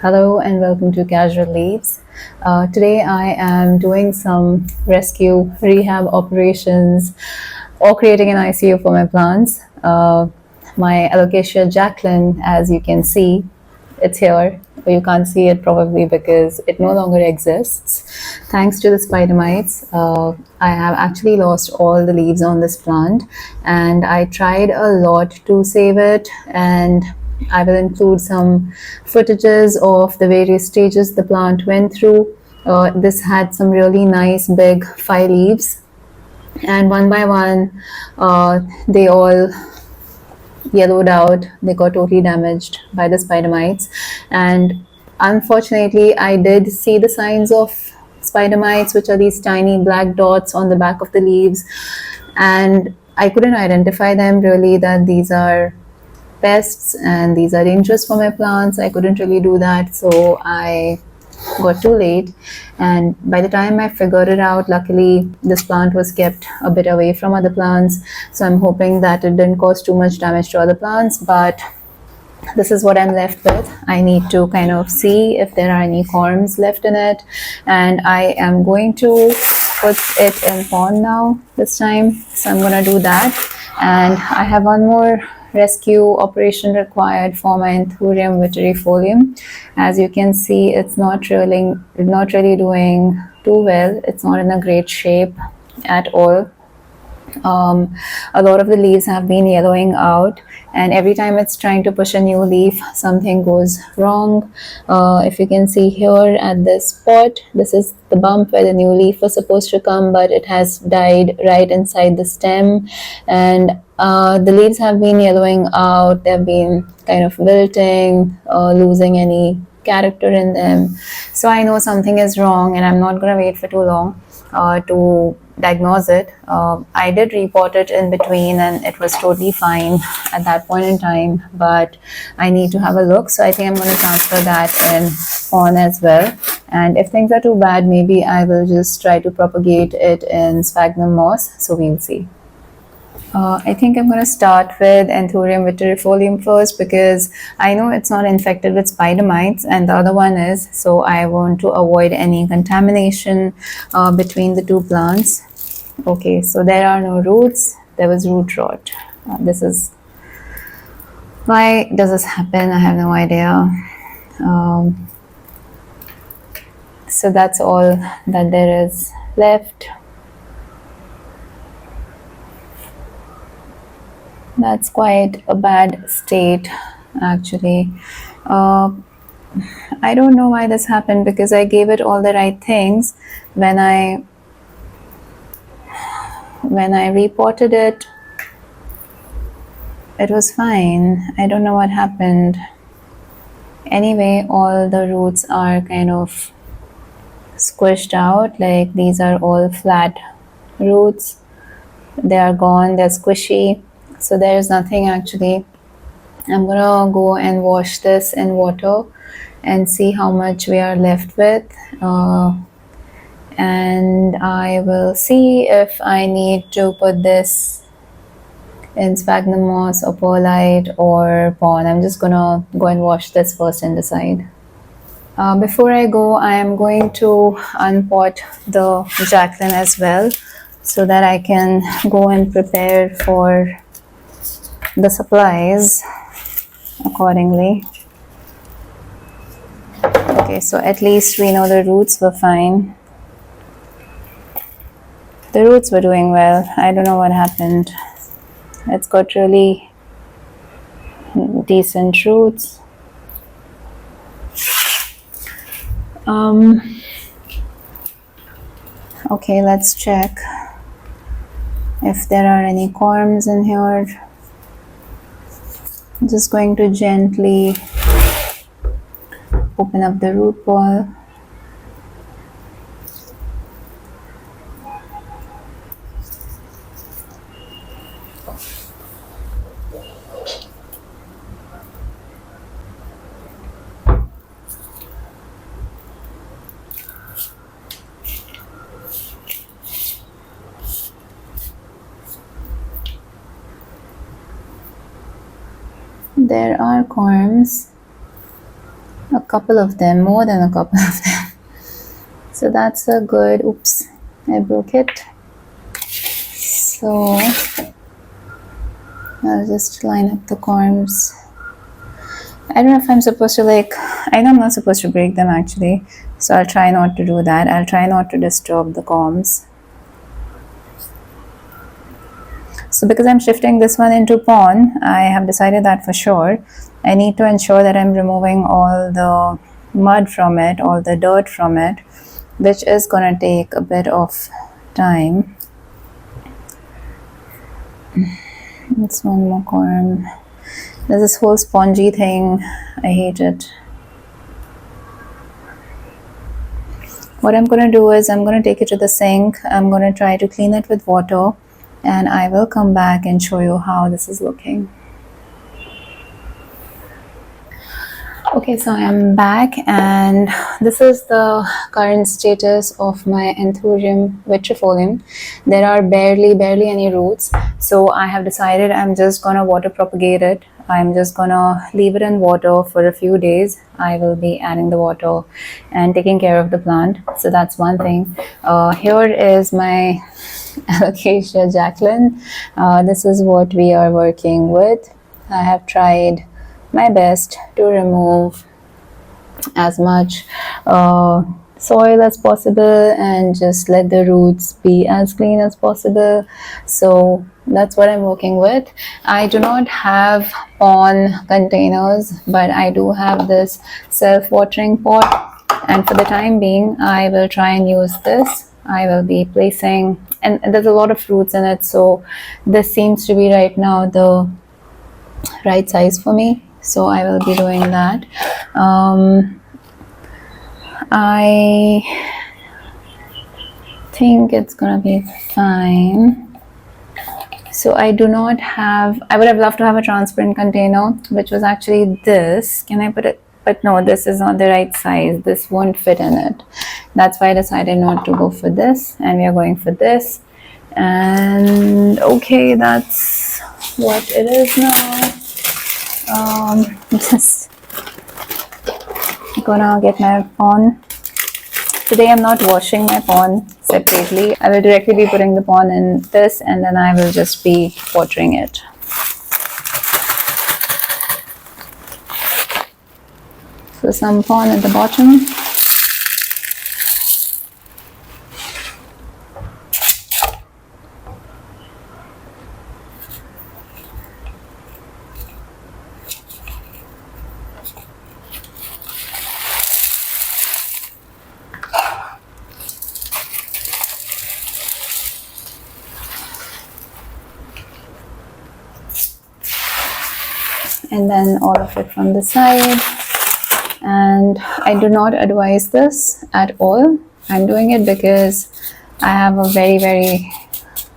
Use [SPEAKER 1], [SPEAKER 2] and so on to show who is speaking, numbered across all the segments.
[SPEAKER 1] Hello and welcome to Casual Leaves. Today I am doing some rescue rehab operations or creating an ICU for my plants. My Alocasia Jacklyn, as you can see, it's here. You can't see it probably because it no longer exists. Thanks to the spider mites, I have actually lost all the leaves on this plant, and I tried a lot to save it, and I will include some footages of the various stages the plant went through. This had some really nice big 5 leaves, and one by one, they all yellowed out. They got totally damaged by the spider mites, and unfortunately, I did see the signs of spider mites, which are these tiny black dots on the back of the leaves, and I couldn't identify them really that these are pests and these are dangerous for my plants. I couldn't really do that, so I got too late, and by the time I figured it out, luckily this plant was kept a bit away from other plants, so I'm hoping that it didn't cause too much damage to other plants. But this is what I'm left with. I need to kind of see if there are any corms left in it, and I am going to put it in pond now this time, so I'm gonna do that. And I have one more rescue operation required for my Anthurium Vittarifolium. As you can see, it's not really doing too well. It's not in a great shape at all. A lot of the leaves have been yellowing out, and every time it's trying to push a new leaf, something goes wrong. If you can see here at this spot, this is the bump where the new leaf was supposed to come, but it has died right inside the stem, and the leaves have been yellowing out. They've been kind of wilting, losing any character in them. So I know something is wrong, and I'm not going to wait for too long to diagnose it. I did report it in between, and it was totally fine at that point in time, but I need to have a look. So I think I'm going to transfer that in on as well. And if things are too bad, maybe I will just try to propagate it in sphagnum moss. So we'll see. I think I'm going to start with Anthurium Vittarifolium first, because I know it's not infected with spider mites and the other one is, so I want to avoid any contamination between the two plants. Okay, so there are no roots. There was root rot. This is, why does this happen? I have no idea. So that's all that there is left. That's quite a bad state, actually. I don't know why this happened, because I gave it all the right things. When I reported it, it was fine. I don't know what happened. Anyway, all the roots are kind of squished out. Like, these are all flat roots. They are gone. They're squishy. So there's nothing actually. I'm gonna go and wash this in water and see how much we are left with, and I will see if I need to put this in sphagnum moss or perlite or pond. I'm just gonna go and wash this first and decide. Before I go, I am going to unpot the Jacklyn as well, so that I can go and prepare for the supplies accordingly. Okay, so at least we know the roots were fine. The roots were doing well. I don't know what happened. It's got really decent roots. Okay, let's check if there are any corms in here. I'm just going to gently open up the root ball. There are corms, a couple of them, more than a couple of them. So that's a good, oops, I broke it. So I'll just line up the corms. I don't know if I'm supposed to I know I'm not supposed to break them actually. So I'll try not to do that. I'll try not to disturb the corms. So because I'm shifting this one into pawn, I have decided that for sure. I need to ensure that I'm removing all the mud from it, all the dirt from it, which is going to take a bit of time. It's one more corm. There's this whole spongy thing. I hate it. What I'm going to do is I'm going to take it to the sink. I'm going to try to clean it with water, and I will come back and show you how this is looking. Okay, so I am back, and this is the current status of my Anthurium Vittarifolium. There are barely any roots, so I have decided I'm just gonna water propagate it. I'm just gonna leave it in water for a few days. I will be adding the water and taking care of the plant. So that's one thing. Here is my Alocasia Jacklyn. This is what we are working with. I have tried my best to remove as much soil as possible and just let the roots be as clean as possible. So that's what I'm working with. I do not have pond containers, but I do have this self-watering pot, and for the time being I will try and use this. I will be placing, and there's a lot of fruits in it, so this seems to be right now the right size for me. So I will be doing that. I think it's gonna be fine. So I do not have, I would have loved to have a transparent container, which was actually this. Can I put it? But no, this is not the right size. This won't fit in it. That's why I decided not to go for this, and we are going for this. And okay, that's what it is now. Just gonna get my pond. Today I'm not washing my pond separately. I will directly be putting the pond in this, and then I will just be watering it. So some pond at the bottom. And then all of it from the side. And I do not advise this at all. I'm doing it because I have a very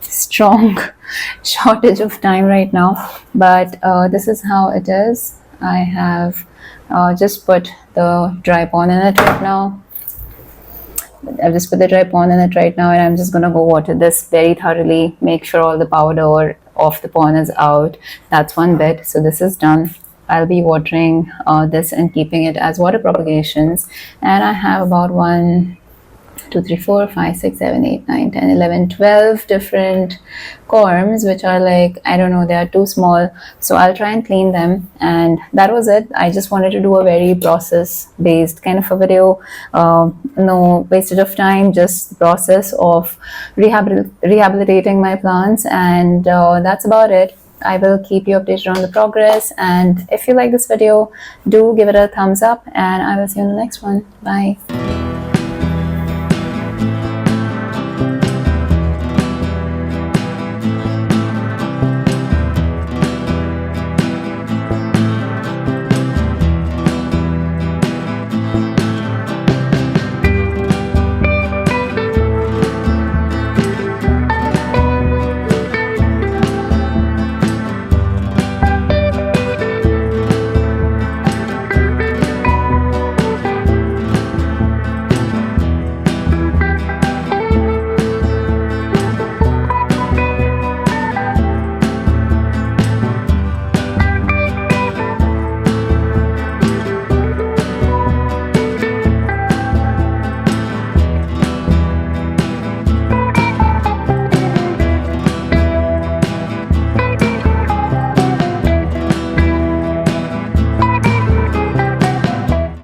[SPEAKER 1] strong shortage of time right now, but this is how it is. I have just put the dry pond in it right now. I've just put the dry pond in it right now, and I'm just gonna go water this very thoroughly, make sure all the powder of the pond is out. That's one bit. So this is done. I'll be watering this and keeping it as water propagations, and I have about 1, 2, 3, 4, 5, 6, 7, 8, 9, 10, 11, 12 different corms, which are like, I don't know, they are too small. So I'll try and clean them, and that was it. I just wanted to do a very process based kind of a video. No wastage of time, just the process of rehabilitating my plants, and that's about it. I will keep you updated on the progress, and if you like this video, do give it a thumbs up, and I will see you in the next one. Bye.